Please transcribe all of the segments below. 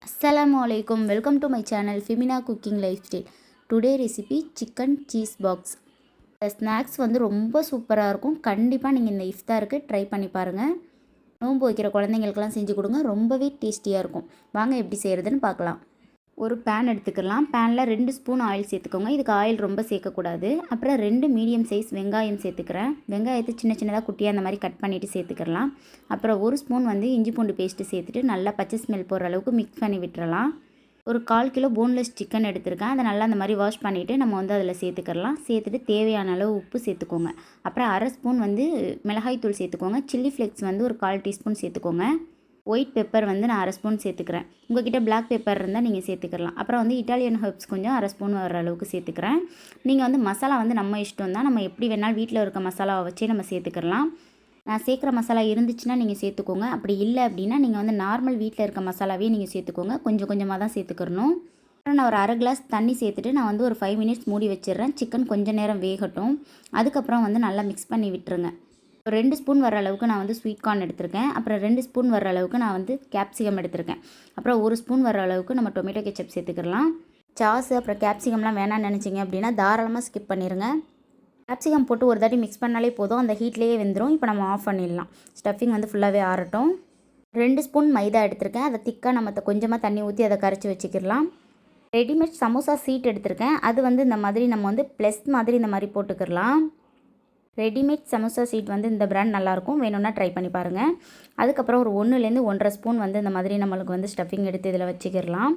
Assalamualaikum. Welcome to my channel Femina Cooking Lifestyle. Today recipe chicken cheese box. இந்த snacks வந்து ரொம்ப சூப்பராக இருக்கும். கண்டிப்பாக நீங்கள் இந்த இஃப்தாருக்கு ட்ரை பண்ணி பாருங்கள். நோன்பு வைக்கிற குழந்தைங்களுக்கெல்லாம் செஞ்சு கொடுங்க. ரொம்பவே டேஸ்டியாக இருக்கும். வாங்க எப்படி செய்கிறதுன்னு பார்க்கலாம். ஒரு பேன் எடுத்துக்கலாம். பேனில் 2 ஸ்பூன் ஆயில் சேர்த்துக்கோங்க. இதுக்கு ஆயில் ரொம்ப சேர்க்கக்கூடாது. அப்புறம் 2 மீடியம் சைஸ் வெங்காயம் சேர்த்துக்கிறேன். வெங்காயத்தை சின்ன சின்னதாக குட்டியாக அந்த மாதிரி கட் பண்ணிவிட்டு சேர்த்துக்கலாம். அப்புறம் 1 ஸ்பூன் வந்து இஞ்சி பூண்டு பேஸ்ட்டு சேர்த்துட்டு நல்லா பச்சை ஸ்மெல் போகிற அளவுக்கு மிக்ஸ் பண்ணி விட்டுறலாம். ஒரு 1/4 கிலோ போன்லெஸ் சிக்கன் எடுத்திருக்கேன். அதை நல்லா அந்த மாதிரி வாஷ் பண்ணிவிட்டு நம்ம வந்து அதில் சேர்த்துக்கலாம். சேர்த்துட்டு தேவையான அளவு உப்பு சேர்த்துக்கோங்க. அப்புறம் 1/2 ஸ்பூன் வந்து மிளகாய்த்தூள் சேர்த்துக்கோங்க. சில்லி ஃப்ளேக்ஸ் வந்து ஒரு 1/4 டீஸ்பூன் சேர்த்துக்கோங்க. ஒயிட் பெப்பர் வந்து நான் 1/2 ஸ்பூன் சேர்த்துக்கிறேன். உங்கள்கிட்ட பிளாக் பெப்பர் இருந்தால் நீங்கள் சேர்த்துக்கலாம். அப்புறம் வந்து இட்டாலியன் ஹெர்ப்ஸ் கொஞ்சம் 1/2 ஸ்பூன் வர அளவுக்கு சேர்த்துக்கிறேன். நீங்கள் வந்து மசாலா வந்து நம்ம இஷ்டம் தான். நம்ம எப்படி வேணாலும் வீட்டில் இருக்க மசாலாவை வச்சே நம்ம சேர்த்துக்கலாம். நான் சேர்க்குற மசாலா இருந்துச்சுன்னா நீங்கள் சேர்த்துக்கோங்க. அப்படி இல்லை அப்படின்னா நீங்கள் வந்து நார்மல் வீட்டில் இருக்க மசாலாவே நீங்கள் சேர்த்துக்கோங்க. கொஞ்சம் கொஞ்சமாக தான் சேர்த்துக்கிறணும். அப்புறம் நான் ஒரு 1/2 கிளாஸ் தண்ணி சேர்த்துட்டு நான் வந்து ஒரு 5 மினிட்ஸ் மூடி வச்சிடுறேன். சிக்கன் கொஞ்சம் நேரம் வேகட்டும். அதுக்கப்புறம் வந்து நல்லா மிக்ஸ் பண்ணி விட்டுருங்க. ஒரு 2 ஸ்பூன் வர அளவுக்கு நான் வந்து ஸ்வீட் கார்ன் எடுத்திருக்கேன். அப்புறம் 2 ஸ்பூன் வர அளவுக்கு நான் வந்து கேப்சிகம் எடுத்திருக்கேன். அப்புறம் 1 ஸ்பூன் வர அளவுக்கு நம்ம டொமேட்டோ கெச்சப் சேர்த்துக்கலாம். சாஸ் அப்புறம் கேப்சிகம்லாம் வேணாம்னு நினச்சிங்க அப்படின்னா தாராளமாக ஸ்கிப் பண்ணிடுங்க. கேப்சிகம் போட்டு ஒரு தாட்டி மிக்ஸ் பண்ணாலே போதும், அந்த ஹீட்லேயே வெந்துடும். இப்போ நம்ம ஆஃப் பண்ணிடலாம். ஸ்டஃபிங் வந்து ஃபுல்லாகவே ஆறட்டும். 2 ஸ்பூன் மைதா எடுத்திருக்கேன். அதை திக்காக நம்ம கொஞ்சமாக தண்ணி ஊற்றி அதை கரைச்சி வச்சுக்கிடலாம். ரெடிமேட் சமோசா சீட் எடுத்திருக்கேன். அது வந்து இந்த மாதிரி நம்ம வந்து ப்ளஸ் மாதிரி இந்த மாதிரி போட்டுக்கிடலாம். ரெடிமேட் சமோசா சீட் வந்து இந்த பிராண்ட் நல்லாயிருக்கும். வேணும்னா ட்ரை பண்ணி பாருங்கள். அதுக்கப்புறம் ஒரு 1லேருந்து 1.5 ஸ்பூன் வந்து இந்த மாதிரி நம்மளுக்கு வந்து ஸ்டஃபிங் எடுத்து இதில் வச்சுக்கிடலாம்.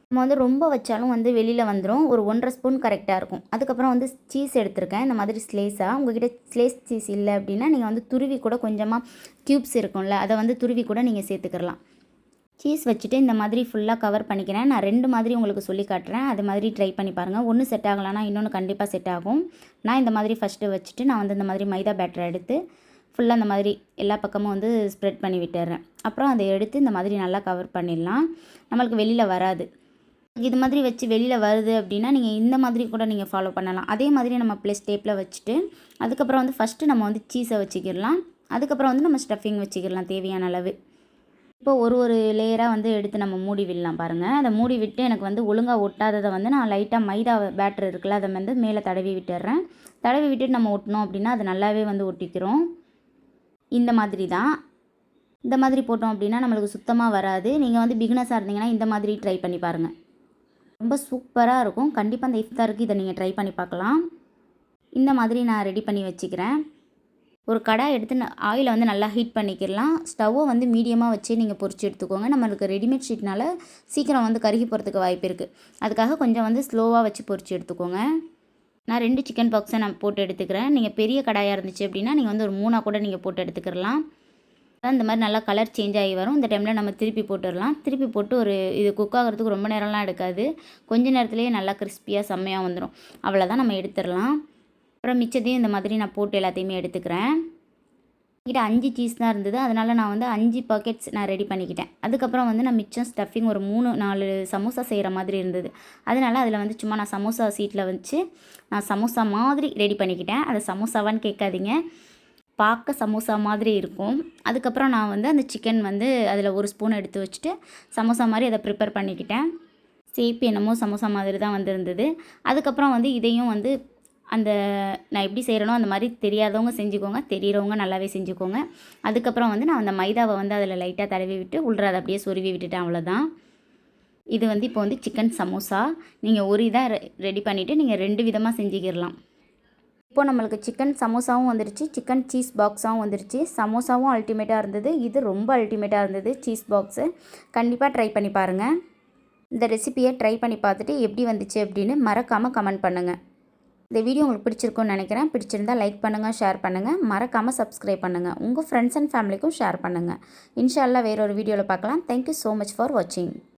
நம்ம வந்து ரொம்ப வச்சாலும் வந்து வெளியில் வந்துடும். ஒரு 1.5 ஸ்பூன் கரெக்டாக இருக்கும். அதுக்கப்புறம் வந்து சீஸ் எடுத்திருக்கேன். இந்த மாதிரி ஸ்லேஸாக. உங்கள்கிட்ட ஸ்லேஸ் சீஸ் இல்லை அப்படின்னா நீங்கள் வந்து துருவி கூட கொஞ்சமாக க்யூப்ஸ் இருக்கும்ல, அதை வந்து துருவி கூட நீங்கள் சேர்த்துக்கிடலாம். சீஸ் வச்சுட்டு இந்த மாதிரி ஃபுல்லாக கவர் பண்ணிக்கிறேன். நான் 2 மாதிரி உங்களுக்கு சொல்லி காட்டுறேன். அது மாதிரி ட்ரை பண்ணி பாருங்கள். ஒன்று செட் ஆகலைன்னா இன்னொன்று கண்டிப்பாக செட் ஆகும். நான் இந்த மாதிரி ஃபஸ்ட்டு வச்சுட்டு நான் வந்து இந்த மாதிரி மைதா பேட்டரை எடுத்து ஃபுல்லாக இந்த மாதிரி எல்லா பக்கமும் வந்து ஸ்ப்ரெட் பண்ணி விட்டுறேன். அப்புறம் அதை எடுத்து இந்த மாதிரி நல்லா கவர் பண்ணிடலாம். நம்மளுக்கு வெளியில் வராது. இது மாதிரி வச்சு வெளியில் வருது அப்படின்னா நீங்கள் இந்த மாதிரி கூட நீங்கள் ஃபாலோ பண்ணலாம். அதே மாதிரி நம்ம ப்ளஸ் டேப்பில் வச்சுட்டு அதுக்கப்புறம் வந்து ஃபஸ்ட்டு நம்ம வந்து சீஸை வச்சுக்கிடலாம். அதுக்கப்புறம் வந்து நம்ம ஸ்டஃபிங் வச்சுக்கிடலாம் தேவையான அளவு. இப்போ ஒரு லேயராக வந்து எடுத்து நம்ம மூடி விடலாம் பாருங்கள். அதை மூடி விட்டு எனக்கு வந்து ஒழுங்காக ஒட்டாததை வந்து நான் லைட்டாக மைதா பேட்டர் இருக்குல்ல, அதை வந்து மேலே தடவி விட்டுடுறேன். தடவி விட்டுட்டு நம்ம ஒட்டினோம் அப்படின்னா அது நல்லாவே வந்து ஒட்டிக்கிறோம். இந்த மாதிரி தான். இந்த மாதிரி போட்டோம் அப்படின்னா நம்மளுக்கு சுத்தமாக வராது. நீங்கள் வந்து பிகினஸாக இருந்தீங்கன்னா இந்த மாதிரி ட்ரை பண்ணி பாருங்கள். ரொம்ப சூப்பராக இருக்கும். கண்டிப்பாக அந்த இஃப்தாருக்கு இதை நீங்கள் ட்ரை பண்ணி பார்க்கலாம். இந்த மாதிரி நான் ரெடி பண்ணி வச்சுக்கிறேன். ஒரு கடாய் எடுத்து ஆயிலை வந்து நல்லா ஹீட் பண்ணிக்கிடலாம். ஸ்டவ்வை வந்து மீடியமாக வச்சு நீங்கள் பொரிச்சு எடுத்துக்கோங்க. நம்மளுக்கு ரெடிமேட் ஷீட்னால சீக்கிரம் வந்து கருகி போகிறதுக்கு வாய்ப்பு இருக்குது. அதுக்காக கொஞ்சம் வந்து ஸ்லோவாக வச்சு பொரிச்சு எடுத்துக்கோங்க. நான் 2 சிக்கன் பாக்ஸை நான் போட்டு எடுத்துக்கிறேன். நீங்கள் பெரிய கடாயாக இருந்துச்சு அப்படின்னா நீங்கள் வந்து ஒரு 3 கூட நீங்கள் போட்டு எடுத்துக்கிடலாம். இந்த மாதிரி நல்லா கலர் சேஞ்ச் ஆகி வரும். இந்த டைமில் நம்ம திருப்பி போட்டுடலாம். திருப்பி போட்டு இது குக் ஆகிறதுக்கு ரொம்ப நேரம்லாம் எடுக்காது. கொஞ்ச நேரத்துலேயே நல்லா கிறிஸ்பியாக செம்மையாக வந்துடும். அவ்வளோதான், நம்ம எடுத்துடலாம். அப்புறம் மிச்சத்தையும் இந்த மாதிரி நான் போட்டு எல்லாத்தையுமே எடுத்துக்கிறேன். என்கிட்ட 5 சீஸ் தான் இருந்தது. அதனால் நான் வந்து 5 பாக்கெட்ஸ் நான் ரெடி பண்ணிக்கிட்டேன். அதுக்கப்புறம் வந்து நான் மிச்சம் ஸ்டஃபிங் ஒரு 3-4 சமோசா செய்கிற மாதிரி இருந்தது. அதனால் அதில் வந்து சும்மா நான் சமோசா சீட்டில் வச்சு நான் சமோசா மாதிரி ரெடி பண்ணிக்கிட்டேன். அது சமோசாவான்னு கேட்காதீங்க, பார்க்க சமோசா மாதிரி இருக்கும். அதுக்கப்புறம் நான் வந்து அந்த சிக்கன் வந்து அதில் 1 ஸ்பூன் எடுத்து வச்சுட்டு சமோசா மாதிரி அதை ப்ரிப்பேர் பண்ணிக்கிட்டேன். சேப்பு என்னமோ சமோசா மாதிரி தான் வந்துருந்தது. அதுக்கப்புறம் வந்து இதையும் வந்து நான் எப்படி செய்கிறேனோ அந்த மாதிரி தெரியாதவங்க செஞ்சுக்கோங்க, தெரிகிறவங்க நல்லாவே செஞ்சுக்கோங்க. அதுக்கப்புறம் வந்து நான் அந்த மைதாவை வந்து அதில் லைட்டாக தடவி விட்டு உள்ளே அதை அப்படியே சொருவி விட்டுட்டேன். அவ்வளோதான். இது வந்து இப்போ வந்து சிக்கன் சமோசா. நீங்கள் ஒரு இதாக ரெடி பண்ணிவிட்டு நீங்கள் 2 விதமாக செஞ்சுக்கிடலாம். இப்போது நம்மளுக்கு சிக்கன் சமோசாவும் வந்துருச்சு, சிக்கன் சீஸ் பாக்ஸாகவும் வந்துருச்சு. சமோசாவும் அல்டிமேட்டாக இருந்தது. இது ரொம்ப அல்டிமேட்டாக இருந்தது சீஸ் பாக்ஸு. கண்டிப்பாக ட்ரை பண்ணி பாருங்கள். இந்த ரெசிபியை ட்ரை பண்ணி பார்த்துட்டு எப்படி வந்துச்சு அப்படின்னு மறக்காமல் கமெண்ட் பண்ணுங்கள். இந்த வீடியோ உங்களுக்கு பிடிச்சிருக்குன்னு நினைக்கிறேன். பிடிச்சிருந்தால் லைக் பண்ணுங்கள், ஷேர் பண்ணுங்கள், மறக்காமல் சப்ஸ்கிரைப் பண்ணுங்கள். உங்கள் ஃப்ரெண்ட்ஸ் அண்ட் ஃபேமிலிக்கும் ஷேர் பண்ணுங்கள். இன்ஷா அல்லாஹ் வேறொரு வீடியோவில் பார்க்கலாம். தேங்க்யூ ஸோ மச் ஃபார் வாட்சிங்.